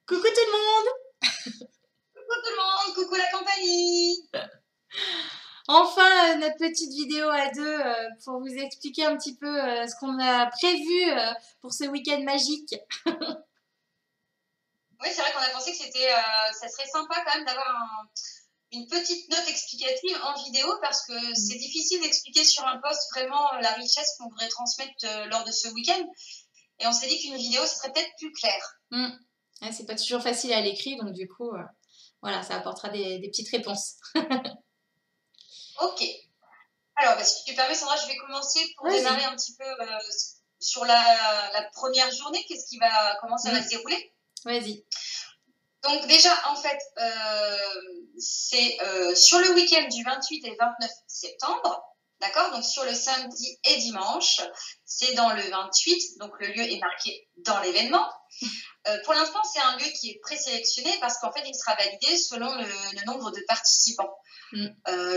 Coucou tout le monde! Coucou tout le monde, coucou la compagnie. Enfin, notre petite vidéo à deux pour vous expliquer un petit peu ce qu'on a prévu pour ce week-end magique. Oui, c'est vrai qu'on a pensé que ça serait sympa quand même d'avoir une petite note explicative en vidéo parce que c'est difficile d'expliquer sur un post vraiment la richesse qu'on voudrait transmettre lors de ce week-end. Et on s'est dit qu'une vidéo, ce serait peut-être plus clair. Ouais, c'est pas toujours facile à l'écrit, donc du coup, voilà, ça apportera des petites réponses. Ok. Alors, bah, si tu permets, Sandra, je vais commencer pour démarrer un petit peu sur la première journée. Comment ça va se dérouler? Vas-y. Donc déjà, en fait, c'est sur le week-end du 28 et 29 septembre, d'accord? Donc sur le samedi et dimanche, c'est dans le 28, donc le lieu est marqué dans l'événement. Pour l'instant, c'est un lieu qui est présélectionné parce qu'en fait, il sera validé selon le nombre de participants.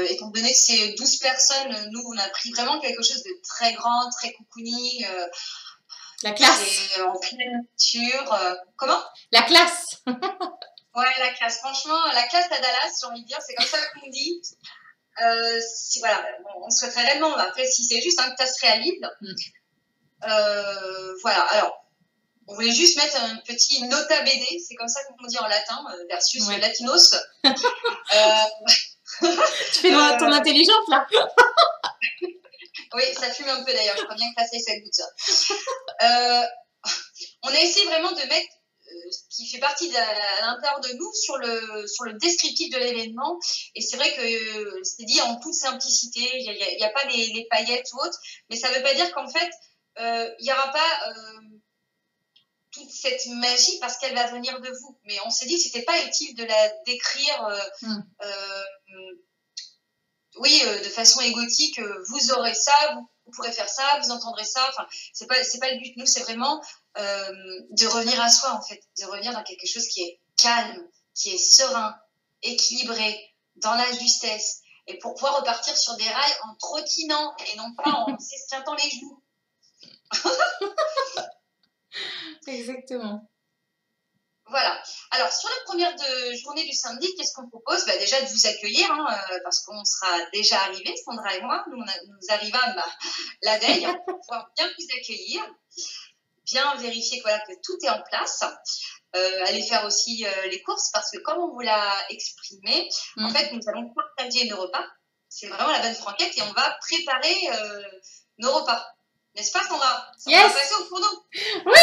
Étant donné que c'est 12 personnes, nous, on a pris vraiment quelque chose de très grand, très cocooning. La classe. En pleine nature. Comment? La classe. Ouais, la classe. Franchement, la classe à Dallas, j'ai envie de dire, c'est comme ça qu'on dit. Voilà, on souhaiterait réellement, après, si c'est juste que ça se réalise. Voilà, alors, on voulait juste mettre un petit nota bene, c'est comme ça qu'on dit en latin, versus latinos. Tu fais ton intelligence, là. Oui, ça fume un peu d'ailleurs, je crois bien que ça c'est goût de ça. On a essayé vraiment de mettre ce qui fait partie à l'intérieur de nous sur le descriptif de l'événement. Et c'est vrai que c'est dit en toute simplicité, il n'y a pas les paillettes ou autres, mais ça ne veut pas dire qu'en fait, il n'y aura pas toute cette magie parce qu'elle va venir de vous. Mais on s'est dit que ce n'était pas utile de la décrire de façon égotique. Vous aurez ça, vous pourrez faire ça, vous entendrez ça. Enfin, c'est pas le but. Nous, c'est vraiment de revenir à soi, en fait, de revenir dans quelque chose qui est calme, qui est serein, équilibré, dans la justesse, et pour pouvoir repartir sur des rails en trottinant et non pas en s'esquintant les genoux. Exactement. Voilà. Alors, sur la première journée du samedi, qu'est-ce qu'on propose? Déjà de vous accueillir, parce qu'on sera déjà arrivés, Sandra et moi. Nous arrivâmes la veille pour pouvoir bien vous accueillir, bien vérifier que tout est en place. Aller faire aussi les courses, parce que comme on vous l'a exprimé, en fait, nous allons partager nos repas. C'est vraiment la bonne franquette et on va préparer nos repas. N'est-ce pas, Sandra? Ça va passer au fourneau. Oui.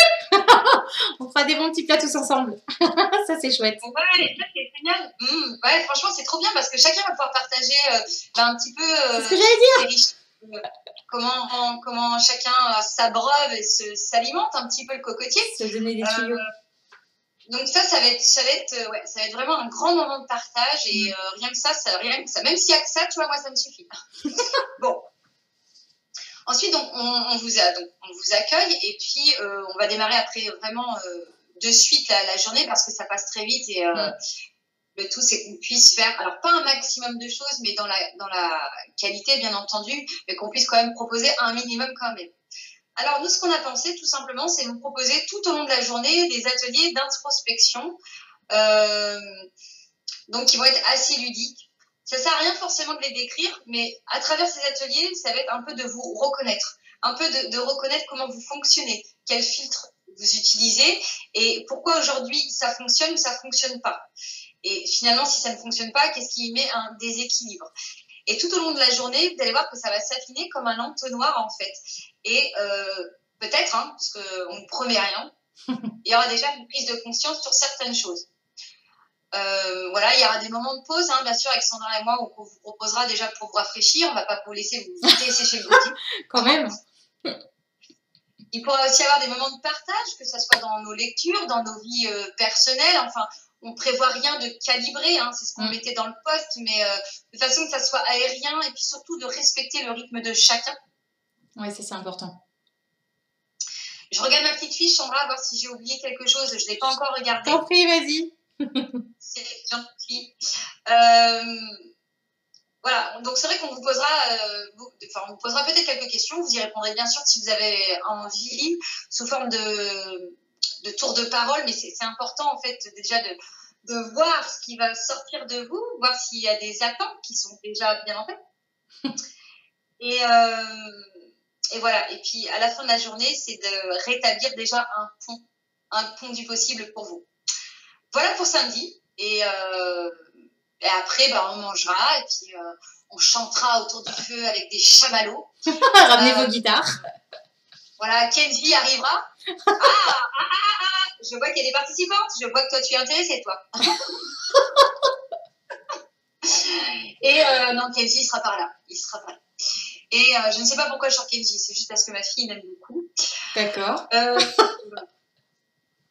On fera des bons petits plats tous ensemble. Ça, c'est chouette. Ouais, ça, c'est génial. Ouais, franchement, c'est trop bien parce que chacun va pouvoir partager un petit peu c'est ce que j'allais dire. Comment chacun s'abreuve et s'alimente un petit peu le cocotier. Se donner des tuyaux. Donc ça va être vraiment un grand moment de partage et rien que ça, même s'il y a que ça, tu vois, moi, ça me suffit. Bon. Ensuite, donc, on vous accueille et puis on va démarrer après vraiment de suite la journée parce que ça passe très vite et le tout, c'est qu'on puisse faire, alors pas un maximum de choses, mais dans la qualité, bien entendu, mais qu'on puisse quand même proposer un minimum quand même. Alors, nous, ce qu'on a pensé, tout simplement, c'est vous proposer tout au long de la journée des ateliers d'introspection, donc qui vont être assez ludiques. Ça ne sert à rien forcément de les décrire, mais à travers ces ateliers, ça va être un peu de vous reconnaître, un peu de reconnaître comment vous fonctionnez, quel filtre vous utilisez et pourquoi aujourd'hui ça fonctionne ou ça ne fonctionne pas. Et finalement, si ça ne fonctionne pas, qu'est-ce qui met un déséquilibre? Et tout au long de la journée, vous allez voir que ça va s'affiner comme un entonnoir, en fait. Et peut-être, parce qu'on ne promet rien, il y aura déjà une prise de conscience sur certaines choses. Voilà, il y aura des moments de pause, bien sûr, avec Sandra et moi, où on vous proposera déjà pour vous rafraîchir. On ne va pas vous laisser vous dessécher le body. Quand même. Il pourra aussi y avoir des moments de partage, que ce soit dans nos lectures, dans nos vies personnelles. Enfin, on ne prévoit rien de calibré, c'est ce qu'on mettait dans le post, mais de façon que ça soit aérien et puis surtout de respecter le rythme de chacun. Oui, ça c'est important. Je regarde ma petite fiche, Sandra, voir si j'ai oublié quelque chose. Je ne l'ai pas encore regardé. T'en prie, vas-y. C'est gentil. Voilà, donc c'est vrai qu'on vous posera, on vous posera peut-être quelques questions. Vous y répondrez bien sûr si vous avez envie, sous forme de tour de parole, mais c'est important en fait déjà de voir ce qui va sortir de vous, voir s'il y a des attentes qui sont déjà bien en fait. Et voilà. Et puis à la fin de la journée, c'est de rétablir déjà un pont du possible pour vous. Voilà pour samedi. Et après, bah, on mangera et puis on chantera autour du feu avec des chamallows. Ramenez vos guitares. Voilà, Kenzie arrivera. Je vois qu'il y a des participantes. Je vois que toi, tu es intéressée, toi. Et non, Kenzie, il sera par là. Il sera par là. Et je ne sais pas pourquoi je chante Kenzie. C'est juste parce que ma fille m'aime beaucoup. D'accord.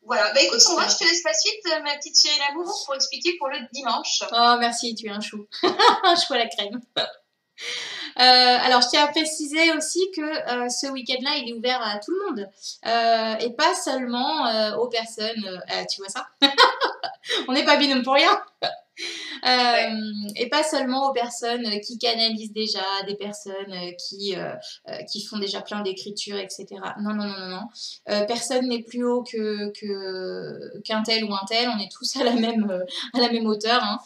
Voilà. Bah écoute, Sandra, je te laisse la suite, ma petite chérie l'amour, pour expliquer pour le dimanche. Oh, merci, tu es un chou. Un chou à la crème. Alors, je tiens à préciser aussi que ce week-end-là, il est ouvert à tout le monde et pas seulement aux personnes. Tu vois ça? On n'est pas binôme pour rien. Ouais. Et pas seulement aux personnes qui canalisent déjà, des personnes qui font déjà plein d'écriture, etc. Non, non, non, non, non. Personne n'est plus haut qu'un tel ou un tel. On est tous à la même hauteur. Hein.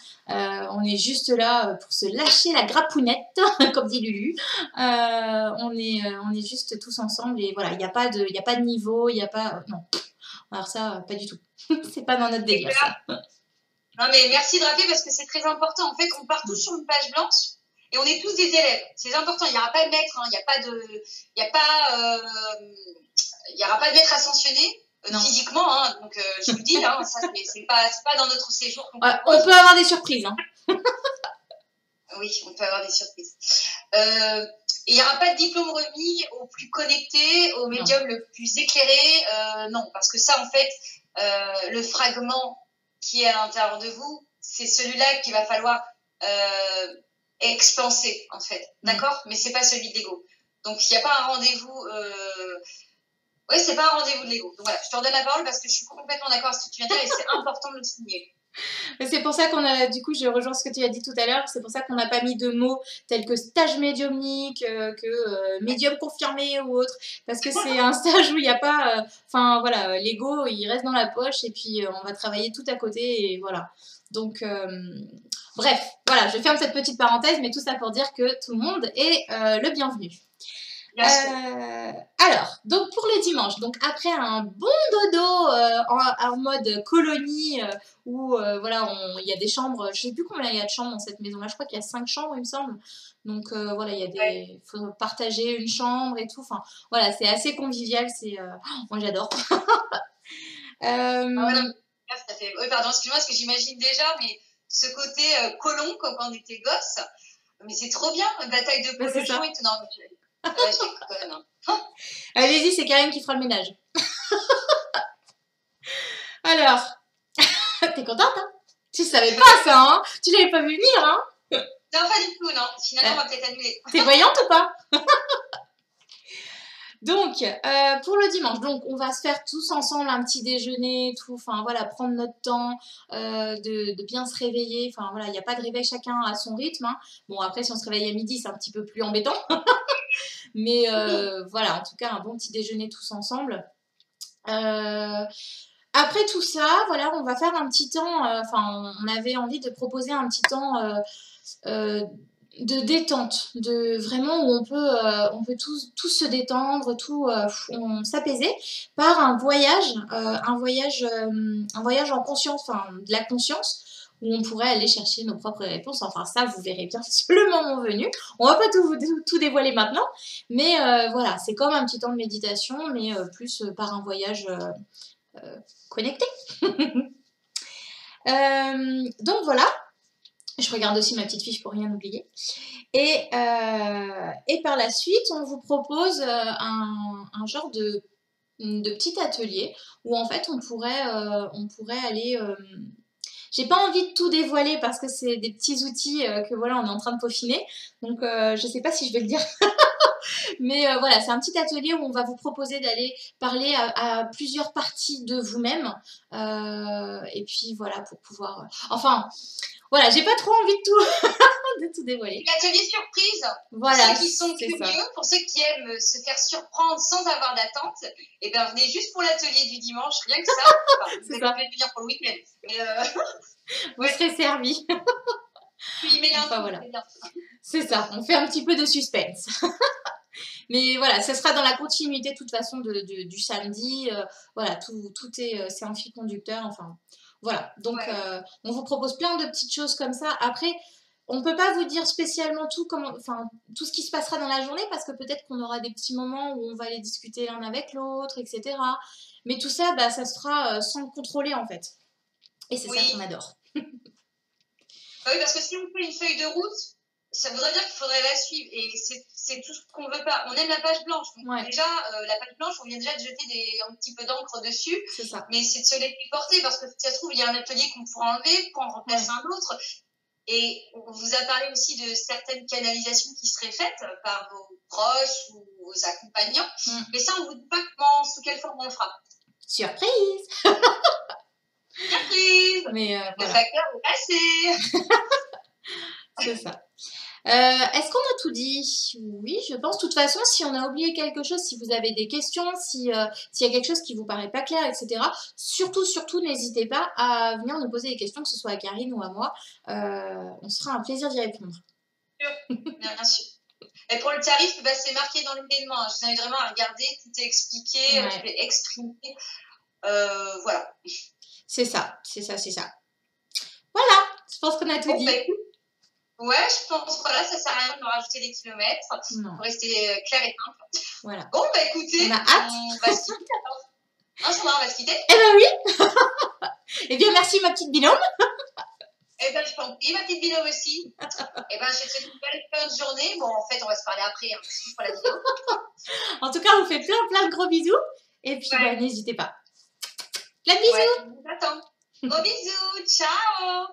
On est juste là pour se lâcher la grappounette, comme dit Lulu. On est juste tous ensemble et voilà, il n'y a pas de niveau, il n'y a pas... non. Alors ça, pas du tout. C'est pas dans notre délire, ça. Non, mais merci de rappeler parce que c'est très important. En fait, on part tous sur une page blanche et on est tous des élèves. C'est important. Il n'y aura pas de maître. Hein. Il n'y aura pas de maître ascensionné physiquement. Hein. Donc, je vous le dis, hein, ça, c'est pas dans notre séjour. On peut avoir des surprises. Hein. Oui, on peut avoir des surprises. Il n'y aura pas de diplôme remis au plus connecté, au médium le plus éclairé. Non, parce que ça, en fait, le fragment qui est à l'intérieur de vous, c'est celui-là qu'il va falloir expanser, en fait. D'accord? Mais c'est pas celui de l'ego. Donc, il n'y a pas un rendez-vous... Oui, c'est pas un rendez-vous de l'ego. Donc voilà, je te redonne la parole parce que je suis complètement d'accord avec ce que tu viens de dire et c'est important de le souligner. C'est pour ça qu'on a, du coup, je rejoins ce que tu as dit tout à l'heure, c'est pour ça qu'on n'a pas mis de mots tels que stage médiumnique, médium confirmé ou autre, parce que c'est un stage où il n'y a pas, enfin voilà, l'ego il reste dans la poche et puis on va travailler tout à côté et voilà. Donc, bref, voilà, je ferme cette petite parenthèse, mais tout ça pour dire que tout le monde est le bienvenu. Alors, donc pour le dimanche, donc après un bon dodo en mode colonie où voilà, il y a des chambres, je sais plus combien il y a de chambres dans cette maison-là, je crois qu'il y a 5 chambres il me semble, donc voilà, il y a des, faut partager une chambre et tout, enfin voilà, c'est assez convivial, c'est, moi j'adore. Oui, pardon, excuse-moi, parce que j'imagine déjà, mais ce côté colon comme quand on était gosse, mais c'est trop bien, bataille de polochon et tout, non, allez-y, c'est Karine qui fera le ménage. Alors, t'es contente, hein? Tu savais pas ça, hein? Tu l'avais pas vu venir, hein? Non, pas du tout, non. Finalement, on va peut-être annuler. T'es voyante ou pas? Donc, pour le dimanche, donc on va se faire tous ensemble un petit déjeuner, tout, enfin voilà, prendre notre temps, de bien se réveiller, enfin voilà, il n'y a pas de réveil chacun à son rythme. Hein. Bon, après, si on se réveille à midi, c'est un petit peu plus embêtant. Mais voilà, en tout cas, un bon petit déjeuner tous ensemble. Après tout ça, voilà, on va faire un petit temps, enfin, on avait envie de proposer un petit temps de détente, de vraiment où on peut tous se détendre, s'apaiser par un voyage en conscience, enfin de la conscience, où on pourrait aller chercher nos propres réponses. Enfin ça, vous verrez bien le moment venu. On va pas tout dévoiler maintenant, mais voilà, c'est comme un petit temps de méditation, mais plus par un voyage connecté. Donc voilà. Je regarde aussi ma petite fiche pour rien oublier. Et par la suite, on vous propose un genre de petit atelier où en fait on pourrait aller... J'ai pas envie de tout dévoiler parce que c'est des petits outils que voilà, on est en train de peaufiner. Donc je sais pas si je vais le dire. Mais voilà, c'est un petit atelier où on va vous proposer d'aller parler à plusieurs parties de vous-même. Et puis voilà, pour pouvoir... Enfin... Voilà, j'ai pas trop envie de de tout dévoiler. L'atelier surprise, Voilà, pour ceux qui sont c'est ça. curieux, pour ceux qui aiment se faire surprendre sans avoir d'attente, et ben venez juste pour l'atelier du dimanche, rien que ça. Enfin, vous C'est ça. pouvez venir pour le week-end. Mais Vous serez servis. puis mais Enfin, un voilà. c'est bien. C'est ça, on fait un petit peu de suspense. Mais voilà, ça sera dans la continuité de toute façon du samedi. Voilà, tout est, c'est un fil conducteur. Enfin, voilà. Donc, Ouais. on vous propose plein de petites choses comme ça. Après, on ne peut pas vous dire spécialement tout ce qui se passera dans la journée parce que peut-être qu'on aura des petits moments où on va aller discuter l'un avec l'autre, etc. Mais tout ça, bah, ça se fera sans le contrôler en fait. Et c'est ça qu'on adore. Bah oui, parce que si on fait une feuille de route, ça voudrait dire qu'il faudrait la suivre. Et c'est tout ce qu'on veut pas. On aime la page blanche. Donc déjà, la page blanche, on vient déjà de jeter un petit peu d'encre dessus. C'est ça. Mais c'est de se les porter parce que si ça se trouve, il y a un atelier qu'on pourra enlever pour en remplacer un autre. Et on vous a parlé aussi de certaines canalisations qui seraient faites par vos proches ou vos accompagnants. Mais ça, on ne vous dit pas sous quelle forme on le fera. Surprise! Surprise! Mais le facteur est passé. C'est ça. Est-ce qu'on a tout dit? Oui, je pense. De toute façon, si on a oublié quelque chose, si vous avez des questions, s'il y a quelque chose qui vous paraît pas clair, etc., surtout, n'hésitez pas à venir nous poser des questions, que ce soit à Karine ou à moi. On sera un plaisir d'y répondre. Bien sûr. Et pour le tarif, bah, c'est marqué dans l'événement. Je vous invite vraiment à regarder, tout est expliqué, tout est exprimé. Voilà. C'est ça. Voilà, je pense qu'on a tout dit. Ouais, je pense, voilà, ça sert à rien de rajouter des kilomètres. Non. Pour rester clair et simple. Voilà. Bon, bah écoutez, on a hâte. On va se quitter alors. Hein, Sandra, on va se quitter? Eh ben oui. Eh bien, merci ma petite binôme. Eh ben, je t'en prie, ma petite binôme aussi. Eh ben, je te souhaite une belle fin de journée. Bon, en fait, on va se parler après, hein, c'est juste pour la vidéo. En tout cas, on vous fait plein de gros bisous. Et puis, bah, n'hésitez pas. Plein de bisous. Ouais, je vous attends. Gros bisous, ciao.